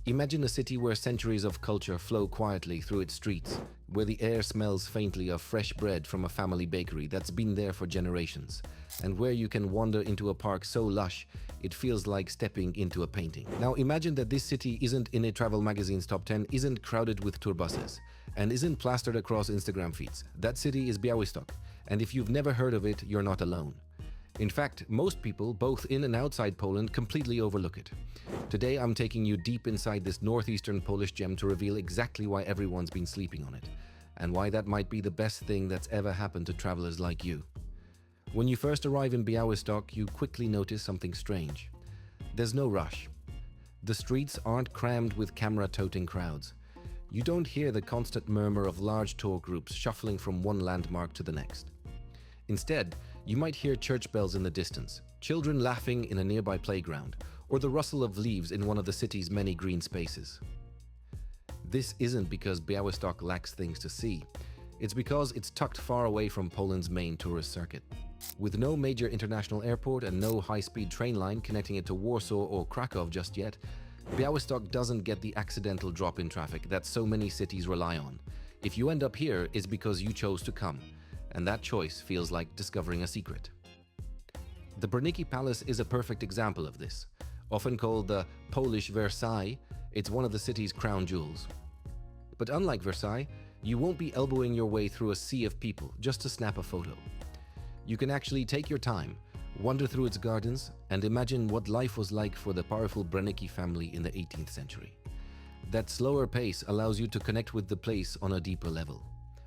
Imagine a city where centuries of culture flow quietly through its streets, where the air smells faintly of fresh bread from a family bakery that's been there for generations, and where you can wander into a park so lush it feels like stepping into a painting. Now imagine that this city isn't in a travel magazine's top 10, isn't crowded with tour buses, and isn't plastered across Instagram feeds. That city is Białystok, and if you've never heard of it, you're not alone. In fact, most people, both in and outside Poland, completely overlook it. Today, I'm taking you deep inside this northeastern Polish gem to reveal exactly why everyone's been sleeping on it, and why that might be the best thing that's ever happened to travelers like you. When you first arrive in Białystok, you quickly notice something strange. There's no rush. The streets aren't crammed with camera-toting crowds. You don't hear the constant murmur of large tour groups shuffling from one landmark to the next. Instead, you might hear church bells in the distance, children laughing in a nearby playground, or the rustle of leaves in one of the city's many green spaces. This isn't because Białystok lacks things to see. It's because it's tucked far away from Poland's main tourist circuit. With no major international airport and no high-speed train line connecting it to Warsaw or Krakow just yet, Białystok doesn't get the accidental drop in traffic that so many cities rely on. If you end up here, it's because you chose to come. And that choice feels like discovering a secret. The Branicki Palace is a perfect example of this. Often called the Polish Versailles, it's one of the city's crown jewels. But unlike Versailles, you won't be elbowing your way through a sea of people just to snap a photo. You can actually take your time, wander through its gardens, and imagine what life was like for the powerful Branicki family in the 18th century. That slower pace allows you to connect with the place on a deeper level.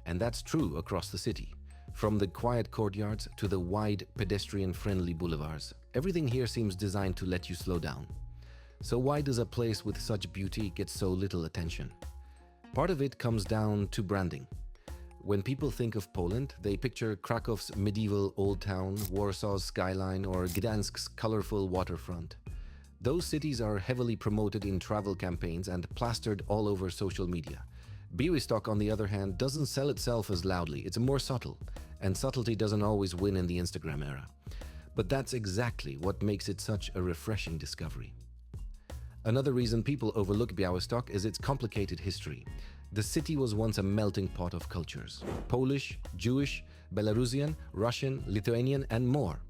And that's true across the city. From the quiet courtyards to the wide, pedestrian-friendly boulevards, everything here seems designed to let you slow down. So why does a place with such beauty get so little attention? Part of it comes down to branding. When people think of Poland, they picture Krakow's medieval old town, Warsaw's skyline, or Gdańsk's colorful waterfront. Those cities are heavily promoted in travel campaigns and plastered all over social media. Białystok, on the other hand, doesn't sell itself as loudly. It's more subtle, and subtlety doesn't always win in the Instagram era. But that's exactly what makes it such a refreshing discovery. Another reason people overlook Białystok is its complicated history. The city was once a melting pot of cultures: Polish, Jewish, Belarusian, Russian, Lithuanian, and more.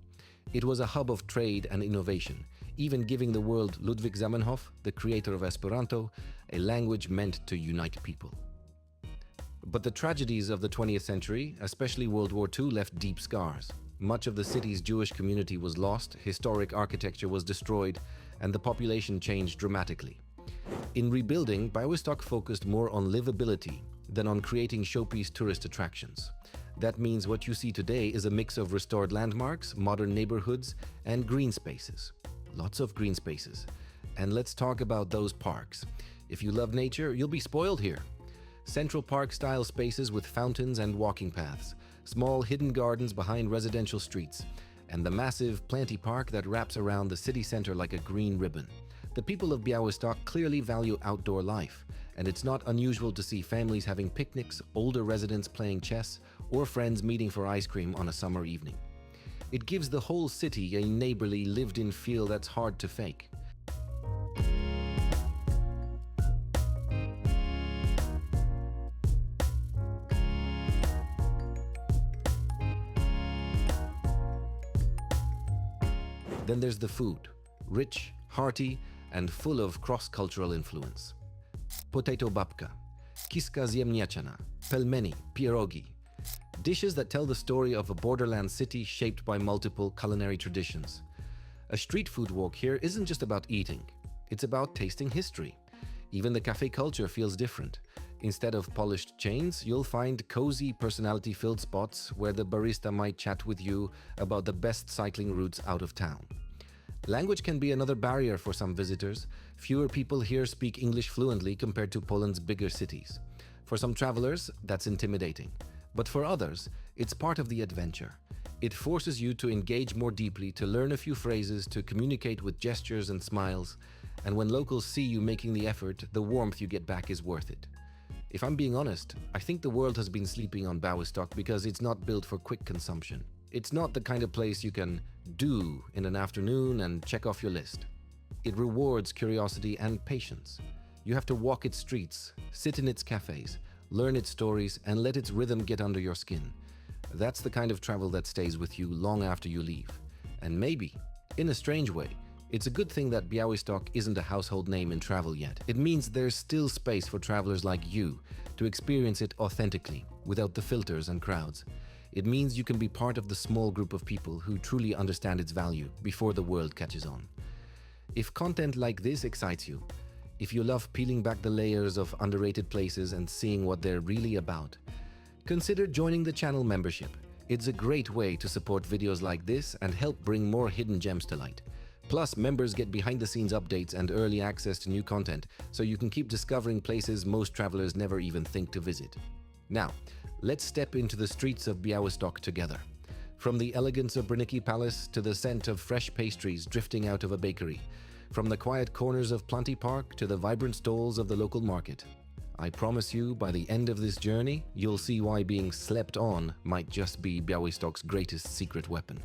It was a hub of trade and innovation, even giving the world Ludwig Zamenhof, the creator of Esperanto, a language meant to unite people. But the tragedies of the 20th century, especially World War II, left deep scars. Much of the city's Jewish community was lost, historic architecture was destroyed, and the population changed dramatically. In rebuilding, Białystok focused more on livability than on creating showpiece tourist attractions. That means what you see today is a mix of restored landmarks, modern neighborhoods, and green spaces. Lots of green spaces. And let's talk about those parks. If you love nature, you'll be spoiled here. Central Park-style spaces with fountains and walking paths, small hidden gardens behind residential streets, and the massive Planty Park that wraps around the city center like a green ribbon. The people of Białystok clearly value outdoor life, and it's not unusual to see families having picnics, older residents playing chess, or friends meeting for ice cream on a summer evening. It gives the whole city a neighborly, lived-in feel that's hard to fake. Then there's the food, rich, hearty, and full of cross-cultural influence. Potato babka, kiska ziemniaczana, pelmeni, pierogi. Dishes that tell the story of a borderland city shaped by multiple culinary traditions. A street food walk here isn't just about eating, it's about tasting history. Even the cafe culture feels different. Instead of polished chains, you'll find cozy, personality-filled spots where the barista might chat with you about the best cycling routes out of town. Language can be another barrier for some visitors. Fewer people here speak English fluently compared to Poland's bigger cities. For some travelers, that's intimidating. But for others, it's part of the adventure. It forces you to engage more deeply, to learn a few phrases, to communicate with gestures and smiles. And when locals see you making the effort, the warmth you get back is worth it. If I'm being honest, I think the world has been sleeping on Białystok because it's not built for quick consumption. It's not the kind of place you can do in an afternoon and check off your list. It rewards curiosity and patience. You have to walk its streets, sit in its cafes, learn its stories, and let its rhythm get under your skin. That's the kind of travel that stays with you long after you leave. And maybe, in a strange way, it's a good thing that Białystok isn't a household name in travel yet. It means there's still space for travelers like you to experience it authentically, without the filters and crowds. It means you can be part of the small group of people who truly understand its value before the world catches on. If content like this excites you, if you love peeling back the layers of underrated places and seeing what they're really about, consider joining the channel membership. It's a great way to support videos like this and help bring more hidden gems to light. Plus, members get behind-the-scenes updates and early access to new content, so you can keep discovering places most travelers never even think to visit. Now, let's step into the streets of Białystok together. From the elegance of Branicki Palace to the scent of fresh pastries drifting out of a bakery, from the quiet corners of Planty Park to the vibrant stalls of the local market. I promise you, by the end of this journey, you'll see why being slept on might just be Białystok's greatest secret weapon.